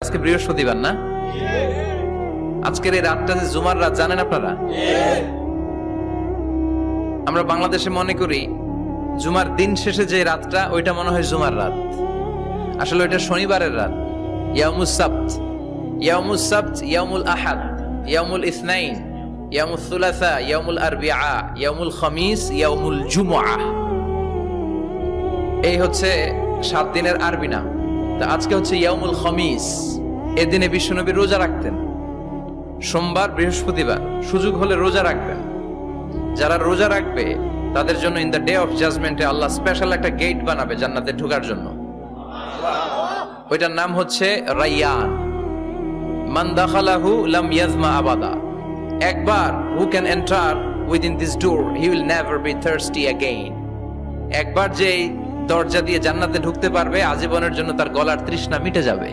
আজকে বৃহস্পতিবার না? আজকের এই রাতটা যে জুমার রাত জানেন আপনারা? আমরা বাংলাদেশে মনে করি জুমার দিন শেষে যে রাতটা ওইটা মনে হয় জুমার রাত, আসলে ওইটা শনিবারের রাত। ইয়াউমুস সাবত, ইয়াউমুস সাবত, ইয়াউমুল আহাদ, ইয়াউমুল ইসনাইন, ইয়াউমুল সুলাসা, ইয়াউমুল আরবিআ, ইয়াউমুল খামিস, ইয়াউমুল জুমআহ। এই হচ্ছে 7 দিনের আরবি নাম। তা আজকে হচ্ছে ইয়াউমুল খামিস। এদিনে বিশ্বনবী রোজা রাখতেন, সোমবার বৃহস্পতিবার সুযোগ হলে রোজা রাখবেন। যারা রোজা রাখবে তাদের জন্য ইন দ্য ডে অফ জাজমেন্টে আল্লাহ স্পেশাল একটা গেট বানাবে জান্নাতে ঢোকার জন্য। ওইটার নাম হচ্ছে রাইয়ান। মান দাখালাহু লাম ইয়াজমা আবাদা। একবার who can enter within this door he will never be thirsty again. একবার যে দরজা দিয়ে জান্নাতে ঢুকতে পারবে আজীবনের জন্য তার গলার তৃষ্ণা মিটে যাবে।